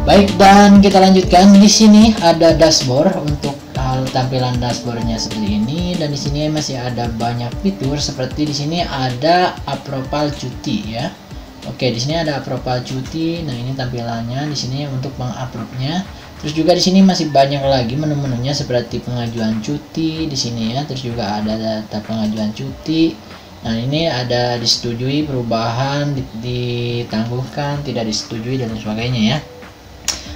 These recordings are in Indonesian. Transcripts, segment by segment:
Baik, dan kita lanjutkan. Di sini ada dashboard untuk tampilan dashboardnya seperti ini, dan di sini masih ada banyak fitur seperti di sini ada approval cuti ya. Oke, di sini ada approval cuti. Nah, ini tampilannya di sini untuk menguploadnya. Terus juga di sini masih banyak lagi menu-menunya seperti pengajuan cuti di sini ya. Terus juga ada data pengajuan cuti. Nah, ini ada disetujui, perubahan, ditangguhkan, tidak disetujui dan sebagainya ya.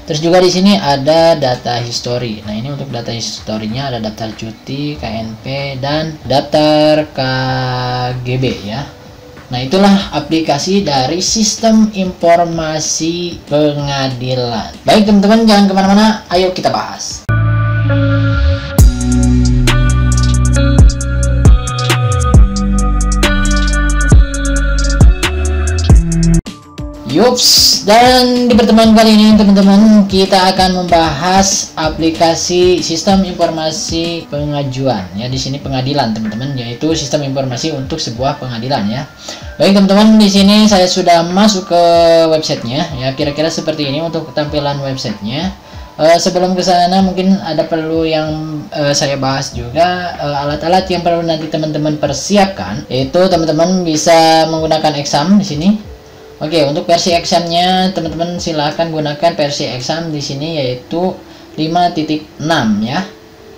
Terus juga di sini ada data history. Nah, ini untuk data historinya ada daftar cuti, KNP, dan daftar KGB ya. Nah, itulah aplikasi dari sistem informasi pengadilan. Baik teman-teman, jangan kemana-mana, ayo kita bahas. Yups, dan di pertemuan kali ini teman-teman kita akan membahas aplikasi sistem informasi pengajuan ya. Di sini pengadilan teman-teman, yaitu sistem informasi untuk sebuah pengadilan ya. Baik teman-teman, di sini saya sudah masuk ke websitenya ya. Kira-kira seperti ini untuk tampilan websitenya. Sebelum ke sana mungkin ada perlu yang saya bahas juga, alat-alat yang perlu nanti teman-teman persiapkan, yaitu teman-teman bisa menggunakan exam di sini. Oke, untuk versi examnya teman-teman silahkan gunakan versi exam di sini yaitu 5.6 ya.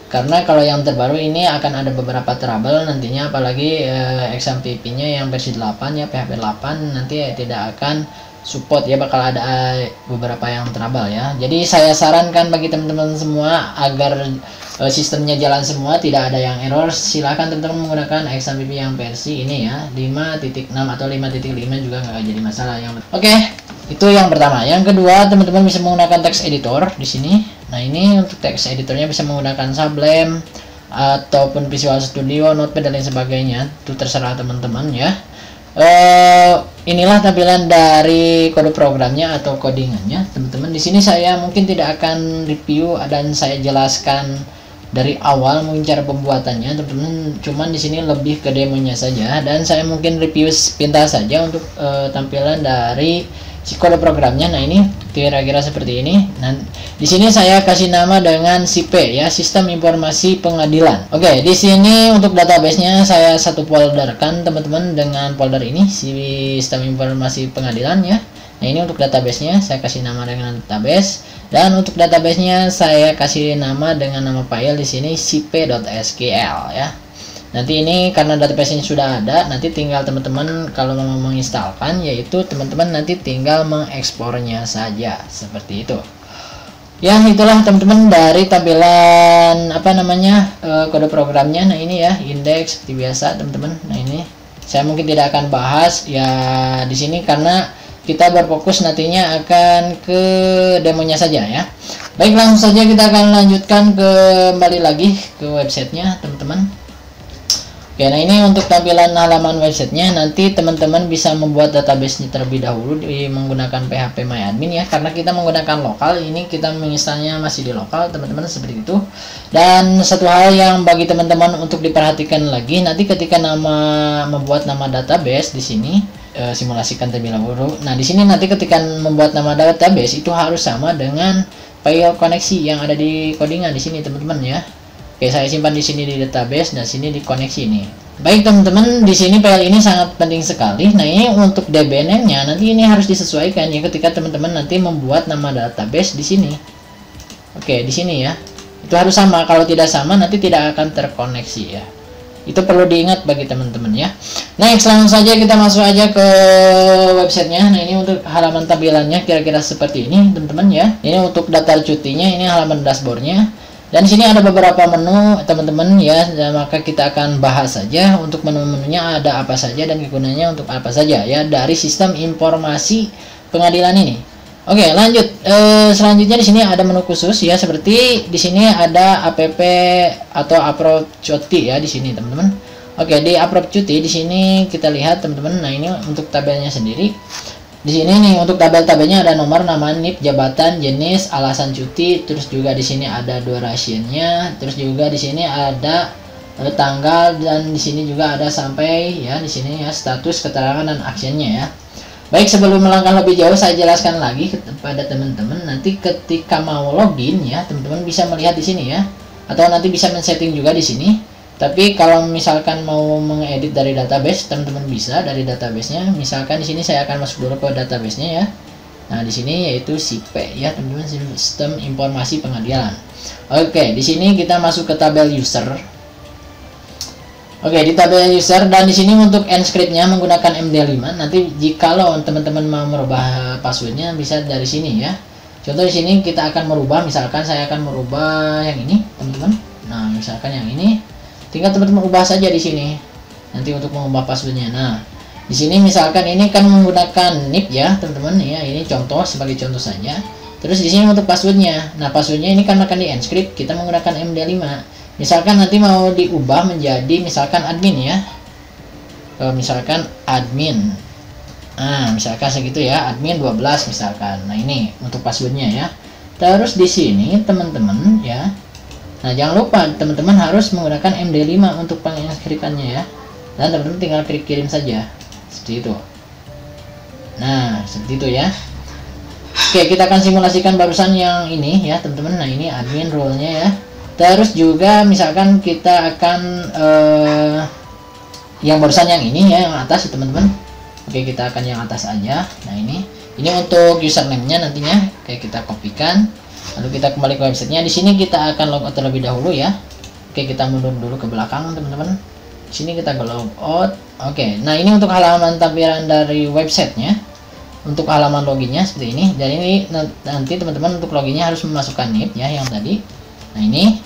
Karena kalau yang terbaru ini akan ada beberapa trouble nantinya, apalagi exam PP-nya yang versi 8 ya, PHP 8 nanti tidak akan support ya, bakal ada beberapa yang trouble ya. Jadi saya sarankan bagi teman-teman semua agar sistemnya jalan semua, tidak ada yang error, silahkan teman-teman menggunakan exam PP yang versi ini ya, 5.6 atau 5.5 juga nggak jadi masalah yang. Oke, itu yang pertama. Yang kedua, teman-teman bisa menggunakan text editor di sini. Nah, ini untuk text editornya bisa menggunakan Sublime ataupun Visual Studio, Notepad dan lain sebagainya. Itu terserah teman-teman ya. Inilah tampilan dari kode programnya atau codingannya teman-teman. Di sini saya mungkin tidak akan review dan saya jelaskan dari awal mungkin cara pembuatannya teman-teman, cuman di sini lebih ke demonya saja, dan saya mungkin review sepintas saja untuk tampilan dari si kode programnya. Nah, ini kira-kira seperti ini. Nah, di sini saya kasih nama dengan SIP ya, Sistem Informasi Pengadilan. Oke, di sini untuk database-nya saya satu folderkan teman-teman dengan folder ini, Sistem Informasi Pengadilan ya. Nah, ini untuk database-nya saya kasih nama dengan database, dan untuk database-nya saya kasih nama dengan nama file di sini sipe.sql ya. Nanti ini karena database-nya sudah ada, nanti tinggal teman-teman kalau mau menginstalkan, yaitu teman-teman nanti tinggal mengekspornya saja seperti itu. Ya, itulah teman-teman dari tampilan kode programnya. Nah, ini ya indeks seperti biasa teman-teman. Nah, ini saya mungkin tidak akan bahas ya di sini karena kita berfokus nantinya akan ke demonya saja ya. Baik, langsung saja kita akan lanjutkan kembali lagi ke websitenya teman-teman. Oke, nah ini untuk tampilan halaman websitenya. Nanti teman-teman bisa membuat database-nya terlebih dahulu menggunakan PHP MyAdmin ya, karena kita menggunakan lokal. Ini kita menginstalnya masih di lokal teman-teman, seperti itu. Dan satu hal yang bagi teman-teman untuk diperhatikan lagi, nanti ketika membuat nama database di sini, simulasikan terlebih dahulu. Nah, di sini nanti ketika membuat nama database itu harus sama dengan file koneksi yang ada di codingan di sini teman-teman ya. Oke, saya simpan di sini di database dan sini di koneksi ini. Baik teman-teman, di sini file ini sangat penting sekali. Nah, ini untuk DBNN-nya nanti ini harus disesuaikan ya ketika teman-teman nanti membuat nama database di sini. Oke, di sini ya. Itu harus sama. Kalau tidak sama nanti tidak akan terkoneksi ya. Itu perlu diingat bagi teman-teman ya. Next, langsung saja kita masuk aja ke websitenya. Nah, ini untuk halaman tampilannya kira-kira seperti ini teman-teman ya. Ini untuk daftar cutinya, ini halaman dashboardnya. Dan di sini ada beberapa menu teman-teman ya. Dan maka kita akan bahas saja untuk menu-menunya ada apa saja dan kegunaannya untuk apa saja ya dari sistem informasi pengadilan ini. Oke, lanjut. Selanjutnya di sini ada menu khusus ya, seperti di sini ada app atau approve cuti ya di sini teman-teman. Oke, di approve cuti di sini kita lihat teman-teman. Nah, ini untuk tabelnya sendiri. Di sini nih untuk tabel-tabelnya ada nomor, nama, NIP, jabatan, jenis, alasan cuti, terus juga di sini ada durationnya, terus juga di sini ada tanggal, dan di sini juga ada sampai ya di sini ya status, keterangan dan actionnya ya. Baik, sebelum melangkah lebih jauh saya jelaskan lagi kepada teman-teman. Nanti ketika mau login ya, teman-teman bisa melihat di sini ya, atau nanti bisa men-setting juga di sini. Tapi kalau misalkan mau mengedit dari database, teman-teman bisa dari databasenya. Misalkan di sini saya akan masuk dulu ke databasenya ya. Nah, di sini yaitu SIP ya, teman-teman, Sistem Informasi Pengadilan. Oke, di sini kita masuk ke tabel user. Oke, di tabel user, dan di sini untuk Enscript-nya menggunakan MD5. Nanti jikalau teman-teman mau merubah passwordnya bisa dari sini ya. Contoh di sini kita akan merubah, misalkan saya akan merubah yang ini, teman-teman. Nah, misalkan yang ini, tinggal teman-teman ubah saja di sini. Nanti untuk mengubah passwordnya. Nah, di sini misalkan ini kan menggunakan NIP ya, teman-teman ya. Ini contoh, sebagai contoh saja. Terus di sini untuk passwordnya. Nah, passwordnya ini kan akan di Enscript, kita menggunakan MD5. Misalkan nanti mau diubah menjadi misalkan admin ya, misalkan admin, nah misalkan segitu ya, admin 12 misalkan. Nah, ini untuk passwordnya ya. Terus di sini teman-teman ya, nah jangan lupa teman-teman harus menggunakan MD5 untuk penginskripsiannya ya, dan teman-teman tinggal klik kirim saja seperti itu. Nah, seperti itu ya. Oke, kita akan simulasikan barusan yang ini ya, teman-teman. Nah, ini admin role-nya ya. Terus juga misalkan kita akan yang barusan yang ini ya, yang atas teman-teman. Oke, kita akan yang atas aja. Nah, ini untuk username-nya nantinya. Oke, kita kopikan. Lalu kita kembali ke websitenya. Di sini kita akan logout terlebih dahulu ya. Oke, kita mundur dulu ke belakang teman-teman. Di sini kita ke logout. Oke, nah ini untuk halaman tampilan dari websitenya. Untuk halaman loginnya seperti ini. Dan ini nanti teman-teman untuk loginnya harus memasukkan NIP ya, yang tadi. Nah, ini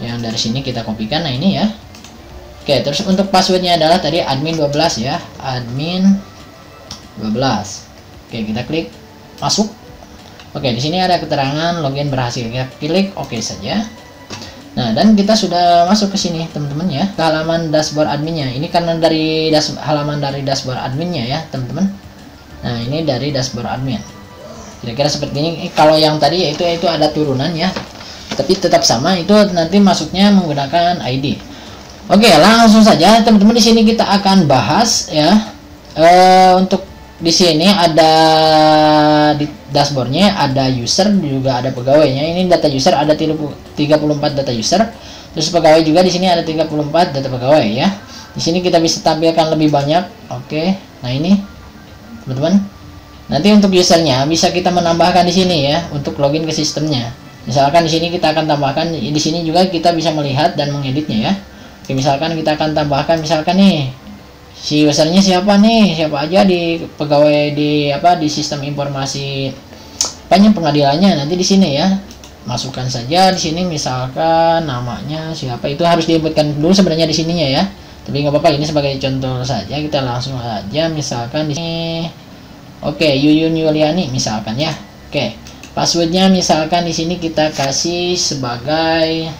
yang dari sini kita kopikan. Nah, ini ya. Oke, terus untuk passwordnya adalah tadi admin 12 ya, admin 12. Oke, kita klik masuk. Oke, di sini ada keterangan login berhasil. Kita klik oke saja. Nah, dan kita sudah masuk ke sini teman-teman ya, ke halaman dashboard adminnya. Ini karena dari halaman dari dashboard adminnya ya teman-teman. Nah, ini dari dashboard admin. Kira-kira seperti ini. Kalau yang tadi yaitu ada turunan ya, tapi tetap sama, itu nanti masuknya menggunakan ID. Oke, langsung saja teman-teman. Di sini kita akan bahas ya, untuk di sini ada di dashboardnya ada user, juga ada pegawainya. Ini data user ada 34 data user, terus pegawai juga di sini ada 34 data pegawai ya. Di sini kita bisa tampilkan lebih banyak. Oke, nah ini teman-teman, nanti untuk usernya bisa kita menambahkan di sini ya, untuk login ke sistemnya. Misalkan di sini kita akan tambahkan, di sini juga kita bisa melihat dan mengeditnya ya. Oke, misalkan kita akan tambahkan, misalkan nih si usernya siapa nih, siapa aja di pegawai di di sistem informasi pengadilannya. Nanti di sini ya, masukkan saja di sini, misalkan namanya siapa, itu harus diinputkan dulu sebenarnya di sininya ya. Tapi nggak apa-apa, ini sebagai contoh saja, kita langsung aja misalkan di sini. Oke, Yuyun Yuliani misalkan ya. Oke, passwordnya misalkan di sini kita kasih sebagai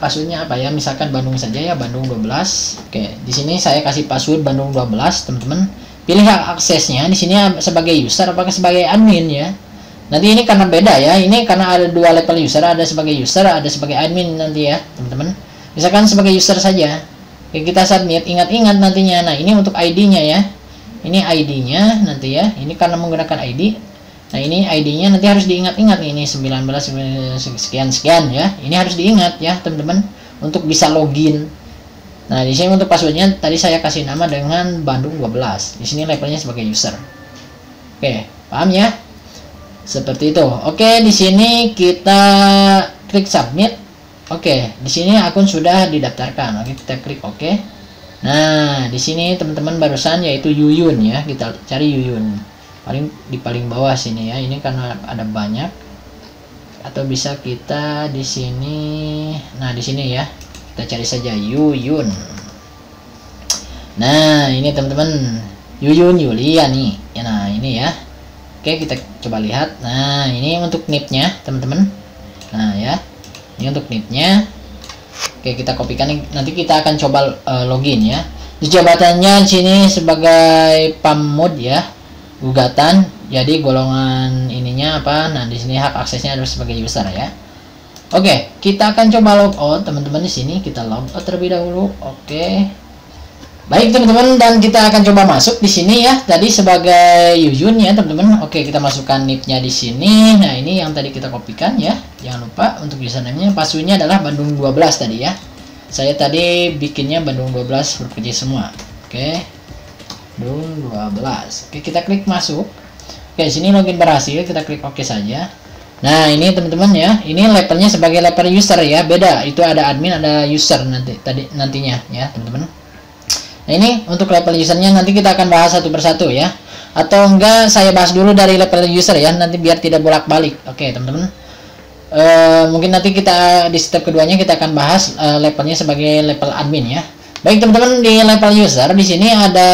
passwordnya apa ya, misalkan Bandung saja ya, Bandung 12. Oke, di sini saya kasih password Bandung 12 teman-teman. Pilih hak aksesnya di sini sebagai user apakah sebagai admin ya. Nanti ini karena beda ya, ini karena ada dua level user, ada sebagai user, ada sebagai admin nanti ya teman-teman. Misalkan sebagai user saja. Oke, kita submit, ingat-ingat nantinya. Nah, ini untuk ID-nya ya. Ini ID-nya nanti ya. Ini karena menggunakan ID. Nah, ini ID-nya nanti harus diingat-ingat nih, ini 19 sekian-sekian ya. Ini harus diingat ya, teman-teman, untuk bisa login. Nah, di sini untuk passwordnya tadi saya kasih nama dengan Bandung 12. Di sini levelnya sebagai user. Oke, paham ya? Seperti itu. Oke, di sini kita klik submit. Oke, di sini akun sudah didaftarkan. Oke, kita klik oke. Nah, di sini teman-teman barusan yaitu Yuyun ya. Kita cari Yuyun. Di paling bawah sini ya. Ini karena ada banyak. Atau bisa kita di sini. Nah, di sini ya. Kita cari saja Yuyun. Nah, ini teman-teman, Yuyun Yuliani. Nah, ini ya. Oke, kita coba lihat. Nah, ini untuk NIP-nya, teman-teman. Nah, ya. Ini untuk NIP-nya. Oke, kita kopikan. Nanti kita akan coba login ya. Di jabatannya di sini sebagai pamud ya. Gugatan. Jadi golongan ininya apa? Nah, di sini hak aksesnya harus sebagai user ya. Oke, kita akan coba logout teman-teman. Di sini kita logout terlebih dahulu. Oke. Baik teman-teman, dan kita akan coba masuk di sini ya. Tadi sebagai Yuyun ya teman-teman. Oke, kita masukkan NIP-nya di sini. Nah, ini yang tadi kita kopikan ya. Jangan lupa untuk username-nya, password-nya adalah Bandung 12 tadi ya. Saya tadi bikinnya Bandung 12 huruf kecil semua. Oke. Bandung 12. Oke, kita klik masuk. Oke, sini login berhasil, kita klik oke saja. Nah, ini teman-teman ya. Ini levelnya sebagai level user ya. Beda, itu ada admin, ada user nantinya ya, teman-teman. Nah, ini untuk level usernya nanti kita akan bahas satu persatu ya. Atau enggak, saya bahas dulu dari level user ya, nanti biar tidak bolak-balik. Oke teman-teman, mungkin nanti kita di step keduanya kita akan bahas levelnya sebagai level admin ya. Baik teman-teman, di level user di sini ada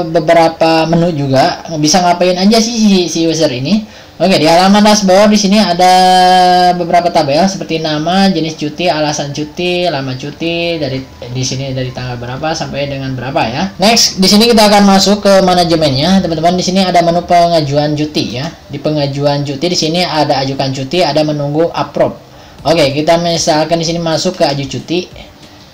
beberapa menu juga. Bisa ngapain aja sih si user ini? Oke, di halaman dashboard di sini ada beberapa tabel seperti nama, jenis cuti, alasan cuti, lama cuti, dari di sini dari tanggal berapa sampai dengan berapa ya. Next, di sini kita akan masuk ke manajemennya. Teman-teman, di sini ada menu pengajuan cuti ya. Di pengajuan cuti di sini ada ajukan cuti, ada menunggu approve. Oke, kita misalkan di sini masuk ke aju cuti.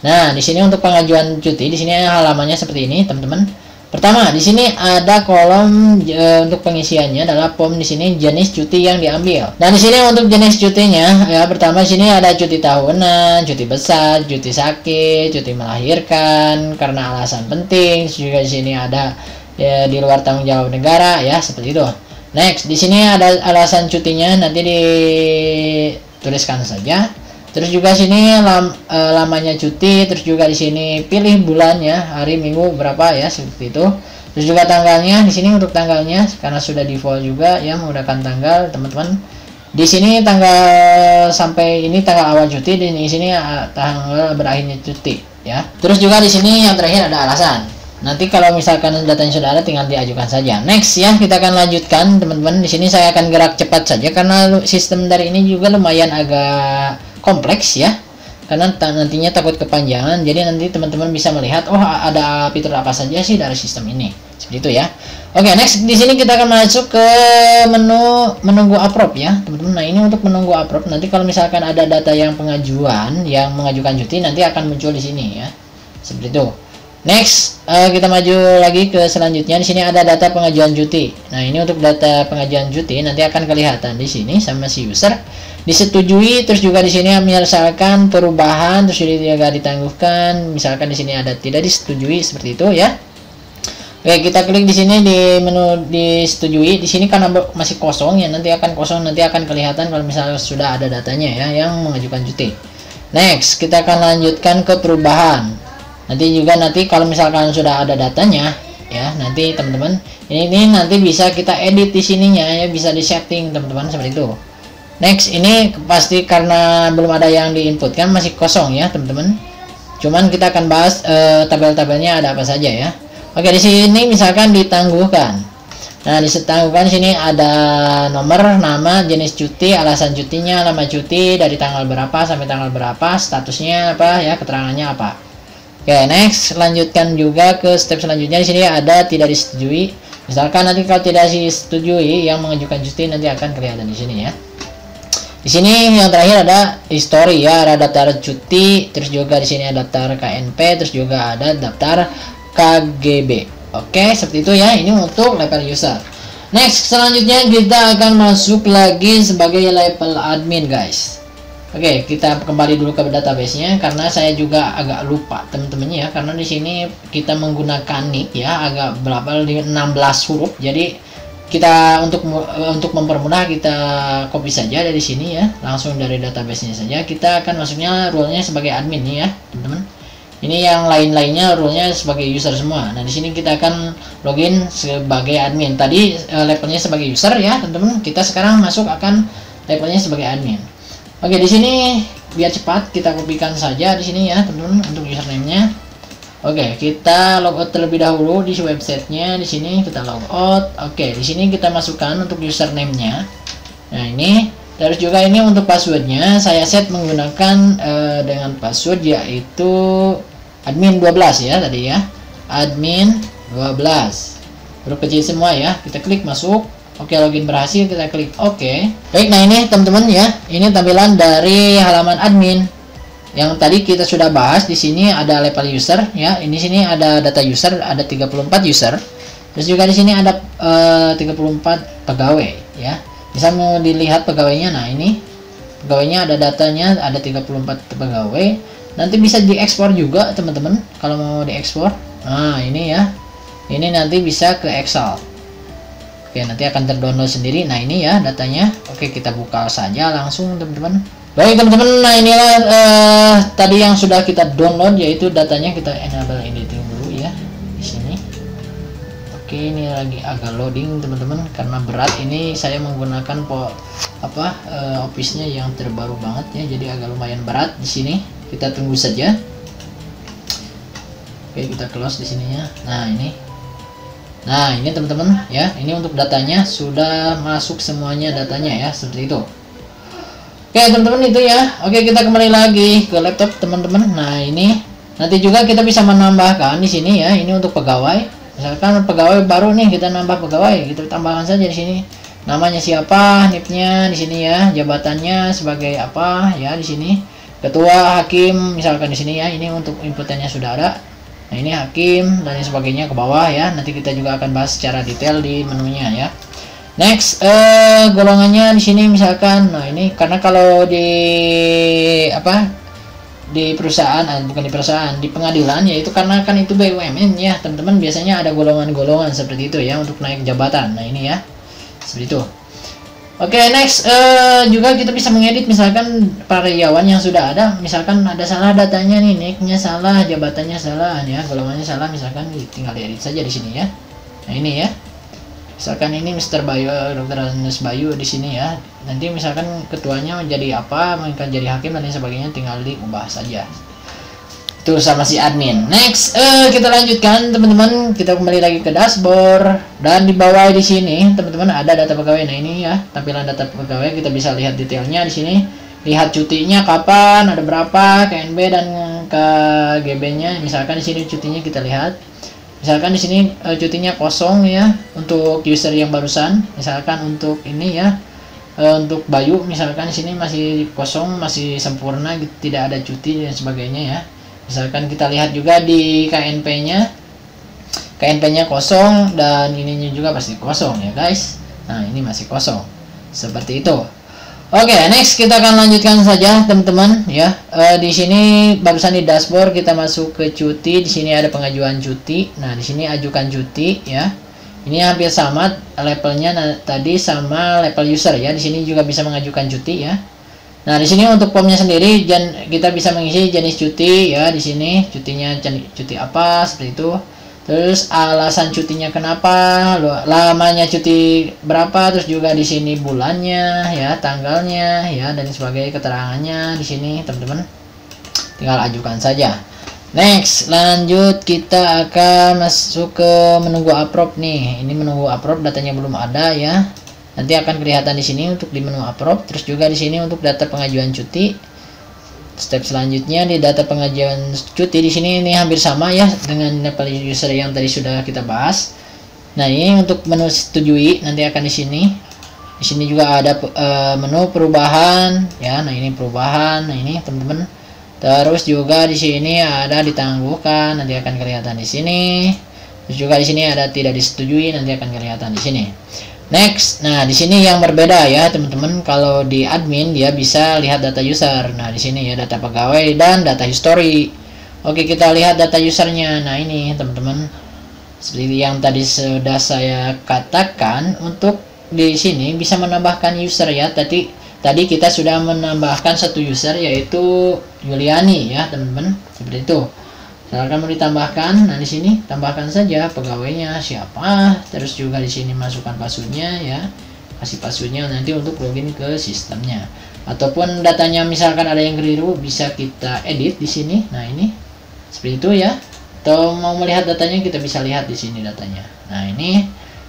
Nah, di sini untuk pengajuan cuti di sini halamannya seperti ini, teman-teman. Pertama, di sini ada kolom untuk pengisiannya adalah form di sini jenis cuti yang diambil. Dan di sini untuk jenis cutinya ya, pertama di sini ada cuti tahunan, cuti besar, cuti sakit, cuti melahirkan karena alasan penting. Juga di sini ada ya, di luar tanggung jawab negara ya, seperti itu. Next, di sini ada alasan cutinya, nanti dituliskan saja. Terus juga sini lamanya cuti, terus juga di sini pilih bulannya, hari minggu berapa ya, seperti itu. Terus juga tanggalnya, di sini untuk tanggalnya karena sudah default juga ya menggunakan tanggal, teman-teman. Di sini tanggal sampai ini tanggal awal cuti, di sini tanggal berakhirnya cuti ya. Terus juga di sini yang terakhir ada alasan. Nanti kalau misalkan datanya sudah ada tinggal diajukan saja. Next ya, kita akan lanjutkan teman-teman. Di sini saya akan gerak cepat saja karena sistem dari ini juga lumayan agak kompleks ya, karena nantinya takut kepanjangan. Jadi nanti teman-teman bisa melihat oh ada fitur apa saja sih dari sistem ini, seperti itu ya. Oke, next di sini kita akan masuk ke menu menunggu approve ya teman-teman. Nah, ini untuk menunggu approve, nanti kalau misalkan ada data yang pengajuan yang mengajukan cuti nanti akan muncul di sini ya, seperti itu. Next, kita maju lagi ke selanjutnya. Di sini ada data pengajuan cuti. Nah, ini untuk data pengajuan cuti nanti akan kelihatan di sini sama si user. Disetujui, terus juga di sini misalkan perubahan, terus juga ditangguhkan. Misalkan di sini ada tidak disetujui, seperti itu ya. Oke, kita klik di sini di menu disetujui. Di sini karena masih kosong ya, nanti akan kosong, nanti akan kelihatan kalau misalnya sudah ada datanya ya yang mengajukan cuti. Next, kita akan lanjutkan ke perubahan. Nanti kalau misalkan sudah ada datanya ya, nanti teman-teman ini nanti bisa kita edit di sininya ya, bisa di setting teman-teman, seperti itu. Next, ini pasti karena belum ada yang diinputkan, masih kosong ya teman-teman. Cuman kita akan bahas tabel-tabelnya ada apa saja ya. Oke, di sini misalkan ditangguhkan. Nah, ditangguhkan sini ada nomor, nama, jenis cuti, alasan cutinya, lama cuti dari tanggal berapa sampai tanggal berapa, statusnya apa ya, keterangannya apa. Oke, next, lanjutkan juga ke step selanjutnya. Di sini ada tidak disetujui. Misalkan nanti kalau tidak disetujui yang mengajukan cuti nanti akan kelihatan di sini ya. Di sini yang terakhir ada history ya, ada daftar cuti, terus juga di sini ada daftar KNP, terus juga ada daftar KGB. Oke, seperti itu ya. Ini untuk level user. Next, selanjutnya kita akan masuk lagi sebagai level admin, guys. Oke, kita kembali dulu ke database-nya karena saya juga agak lupa teman-temannya ya, karena di sini kita menggunakan nick ya, agak berapa 16 huruf. Jadi kita untuk mempermudah kita copy saja dari sini ya, langsung dari database-nya saja. Kita akan masuknya role-nya sebagai admin nih ya, teman-teman. Ini yang lain-lainnya role-nya sebagai user semua. Nah, di sini kita akan login sebagai admin. Tadi levelnya sebagai user ya, teman-teman. Kita sekarang masuk akan levelnya sebagai admin. Oke, di sini biar cepat kita kopikan saja di sini ya, teman-teman, untuk username-nya. Oke, kita logout terlebih dahulu di websitenya. Di sini kita logout. Oke, di sini kita masukkan untuk username-nya. Nah, ini terus juga ini untuk passwordnya saya set menggunakan dengan password yaitu admin 12 ya tadi ya, admin 12 huruf kecil semua ya. Kita klik masuk. Oke, login berhasil, kita klik oke. Baik, nah ini teman-teman ya, ini tampilan dari halaman admin. yang tadi kita sudah bahas. Di sini ada level user ya. Ini sini ada data user, ada 34 user. Terus juga di sini ada 34 pegawai ya. Bisa mau dilihat pegawainya. Nah, ini pegawainya ada datanya, ada 34 pegawai. Nanti bisa diekspor juga teman-teman kalau mau diekspor. Nah, ini ya. Ini nanti bisa ke Excel. Oke, nanti akan terdownload sendiri. Nah, ini ya datanya. Oke, kita buka saja langsung teman-teman. Baik teman-teman, nah inilah tadi yang sudah kita download, yaitu datanya. Kita enable editing dulu ya di sini. Oke, ini lagi agak loading teman-teman karena berat. Ini saya menggunakan Office-nya yang terbaru banget ya, jadi agak lumayan berat di sini. Kita tunggu saja. Oke, kita close di sininya. Nah, ini teman-teman ya. Ini untuk datanya sudah masuk semuanya datanya ya, seperti itu. Oke teman-teman, itu ya. Oke, kita kembali lagi ke laptop teman-teman. Nah, ini nanti juga kita bisa menambahkan di sini ya. Ini untuk pegawai. Misalkan pegawai baru nih, kita nambah pegawai, kita tambahkan saja di sini. Namanya siapa, NIP-nya di sini ya, jabatannya sebagai apa ya di sini. Ketua, hakim, misalkan di sini ya. Ini untuk inputannya sudah ada. Nah, ini hakim dan sebagainya ke bawah ya. Nanti kita juga akan bahas secara detail di menunya ya. Next, golongannya di sini misalkan. Nah, ini karena kalau di di perusahaan, bukan di perusahaan, di pengadilan, yaitu karena kan itu BUMN ya teman-teman, biasanya ada golongan-golongan seperti itu ya untuk naik jabatan. Nah, ini ya seperti itu. Oke, next, juga kita bisa mengedit misalkan karyawan yang sudah ada. Misalkan ada salah datanya nih, nicknya salah, jabatannya salah ya, golongannya salah, misalkan tinggal diedit saja di sini ya. Nah, ini ya. Misalkan ini Mr. Bayu, Dr. Anus Bayu di sini ya. Nanti misalkan ketuanya menjadi apa, mungkin jadi hakim dan lain sebagainya, tinggal diubah saja. Itu sama si admin. Next, kita lanjutkan teman-teman. Kita kembali lagi ke dashboard dan di bawah di sini teman-teman ada data pegawai. Nah, ini ya tampilan data pegawai. Kita bisa lihat detailnya di sini. Lihat cutinya kapan, ada berapa, KNB dan KGB-nya. Misalkan di sini cutinya kita lihat. Misalkan di sini cutinya kosong ya untuk user yang barusan. Misalkan untuk ini ya, untuk Bayu misalkan di sini masih kosong, masih sempurna, tidak ada cuti dan sebagainya ya. Misalkan kita lihat juga di KNP-nya, KNP-nya kosong dan ininya juga pasti kosong ya guys. Nah, ini masih kosong seperti itu. Oke, next kita akan lanjutkan saja teman-teman ya. Di sini barusan di dashboard kita masuk ke cuti. Di sini ada pengajuan cuti. Nah, di sini ajukan cuti ya. Ini hampir sama levelnya tadi sama level user ya. Di sini juga bisa mengajukan cuti ya. Nah, di sini untuk formnya sendiri kita bisa mengisi jenis cuti ya. Di sini cutinya cuti apa seperti itu. Terus alasan cutinya kenapa, lamanya cuti berapa, terus juga di sini bulannya ya, tanggalnya ya, dan sebagai keterangannya di sini teman-teman. Tinggal ajukan saja. Next, lanjut kita akan masuk ke menunggu approve nih. Ini menunggu approve, datanya belum ada ya. Nanti akan kelihatan di sini untuk di menu approve, terus juga di sini untuk data pengajuan cuti. Step selanjutnya di data pengajuan cuti di sini ini hampir sama ya dengan level user yang tadi sudah kita bahas. Nah, ini untuk menu setujui nanti akan di sini. Di sini juga ada menu perubahan ya. Nah, ini perubahan. Nah, ini teman-teman. Terus juga di sini ada ditangguhkan, nanti akan kelihatan di sini. Terus juga di sini ada tidak disetujui, nanti akan kelihatan di sini. Next, nah di sini yang berbeda ya teman-teman. Kalau di admin dia bisa lihat data user. Nah, di sini ya data pegawai dan data history. Oke, kita lihat data usernya. Nah, ini teman-teman seperti yang tadi sudah saya katakan, untuk di sini bisa menambahkan user ya. Tadi kita sudah menambahkan satu user yaitu Yuliani ya teman-teman, seperti itu. Misalkan mau ditambahkan, nah di sini tambahkan saja pegawainya siapa, terus juga di sini masukkan passwordnya ya, kasih passwordnya nanti untuk login ke sistemnya. Ataupun datanya misalkan ada yang keliru, bisa kita edit di sini. Nah, ini seperti itu ya. Atau mau melihat datanya, kita bisa lihat di sini datanya. Nah, ini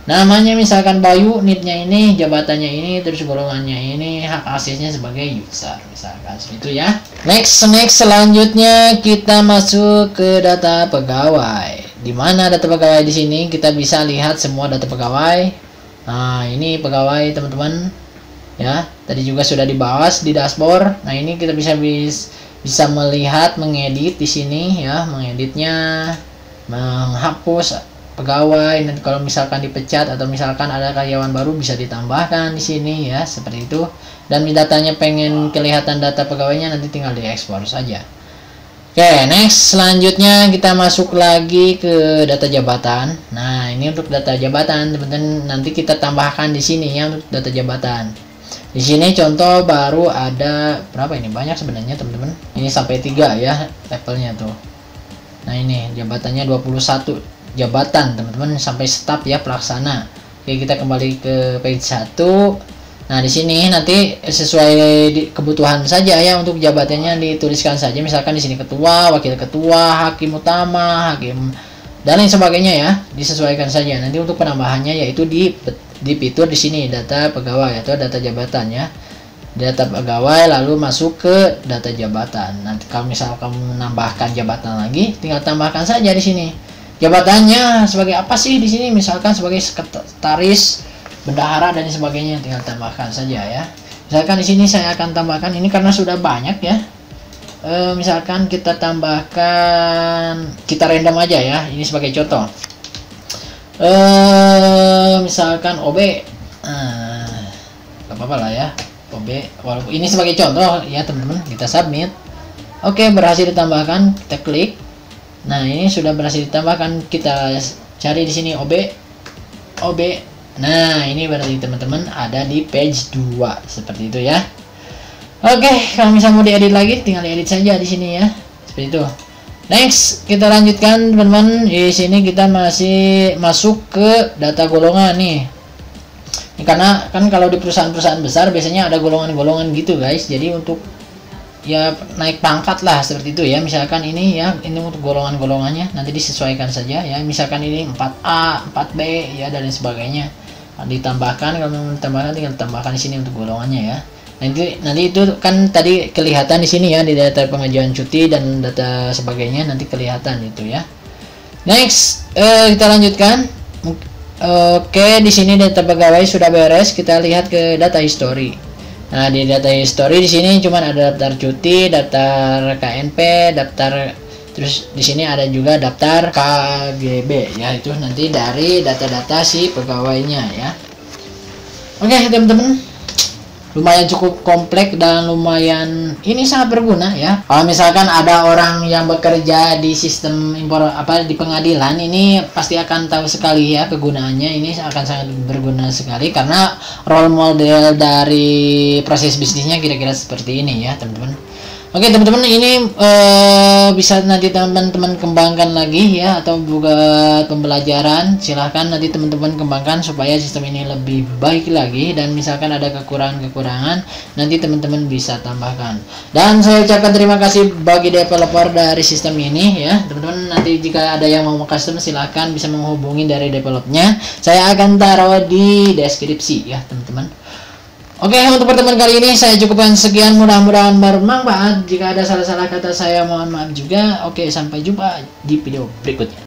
namanya misalkan Bayu, NIP-nya ini, jabatannya ini, terus golongannya ini, hak aksesnya sebagai user, misalkan seperti itu ya. Next selanjutnya kita masuk ke data pegawai. Di mana data pegawai di sini kita bisa lihat semua data pegawai. Nah, ini pegawai teman-teman ya. Tadi juga sudah dibahas di dashboard. Nah, ini kita bisa bisa melihat, mengedit di sini ya, mengeditnya, menghapus pegawai. Nanti kalau misalkan dipecat atau misalkan ada karyawan baru bisa ditambahkan di sini ya, seperti itu. Dan datanya pengen kelihatan data pegawainya, nanti tinggal diekspor saja. Oke, next selanjutnya kita masuk lagi ke data jabatan. Nah, ini untuk data jabatan, teman-teman. Nanti kita tambahkan di sini ya untuk data jabatan. Di sini contoh baru ada berapa ini? Banyak sebenarnya, teman-teman. Ini sampai 3 ya levelnya tuh. Nah, ini jabatannya 21 jabatan, teman-teman, sampai staf ya, pelaksana. Oke, kita kembali ke page 1. Nah, di sini nanti sesuai kebutuhan saja ya, untuk jabatannya dituliskan saja. Misalkan di sini ketua, wakil ketua, hakim utama, hakim dan lain sebagainya ya, disesuaikan saja. Nanti untuk penambahannya yaitu di fitur di sini data pegawai atau data jabatan ya. Data pegawai lalu masuk ke data jabatan. Nanti kalau misal kamu menambahkan jabatan lagi, tinggal tambahkan saja di sini. Jabatannya sebagai apa sih di sini? Misalkan sebagai sekretaris, bendahara dan sebagainya, tinggal tambahkan saja ya. Misalkan di sini saya akan tambahkan ini karena sudah banyak ya. Misalkan kita tambahkan, kita random aja ya. Ini sebagai contoh. Misalkan OB, gak apa-apa lah ya. OB, walaupun ini sebagai contoh ya teman-teman. Kita submit. Oke, berhasil ditambahkan. Kita klik. Nah, ini sudah berhasil ditambahkan. Kita cari di sini OB. Nah, ini berarti teman-teman ada di page 2 seperti itu ya. Oke, kalau misalnya mau diedit lagi tinggal diedit saja di sini ya. Seperti itu. Next, kita lanjutkan teman-teman. Di sini kita masih masuk ke data golongan nih. Ini karena kan kalau di perusahaan-perusahaan besar biasanya ada golongan-golongan gitu, guys. Jadi untuk ya naik pangkat lah seperti itu ya. Misalkan ini ya, ini untuk golongan-golongannya nanti disesuaikan saja ya. Misalkan ini 4A, 4B ya dan lain sebagainya. Ditambahkan, kalau mau ditambahkan tinggal tambahkan di sini untuk golongannya ya. Nanti itu kan tadi kelihatan di sini ya, di data pengajuan cuti dan data sebagainya nanti kelihatan itu ya. Next, kita lanjutkan. Oke, di sini data pegawai sudah beres. Kita lihat ke data history. Nah, di data history di sini cuman ada daftar cuti, daftar KNP, daftar, terus di sini ada juga daftar KGB ya. Itu nanti dari data-data si pegawainya ya. Oke, teman-teman. Lumayan cukup kompleks dan lumayan ini sangat berguna ya. Kalau misalkan ada orang yang bekerja di sistem di pengadilan, ini pasti akan tahu sekali ya kegunaannya. Ini akan sangat berguna sekali karena role model dari proses bisnisnya kira-kira seperti ini ya, teman-teman. Oke, teman-teman, ini bisa nanti teman-teman kembangkan lagi ya, atau buat pembelajaran. Silahkan nanti teman-teman kembangkan supaya sistem ini lebih baik lagi, dan misalkan ada kekurangan-kekurangan nanti teman-teman bisa tambahkan. Dan saya ucapkan terima kasih bagi developer dari sistem ini ya, teman-teman. Nanti jika ada yang mau custom silahkan bisa menghubungi dari developnya. Saya akan taruh di deskripsi ya, teman-teman. Oke, untuk pertemuan kali ini saya cukupkan sekian, mudah-mudahan bermanfaat. Jika ada salah-salah kata saya mohon maaf juga. Oke, sampai jumpa di video berikutnya.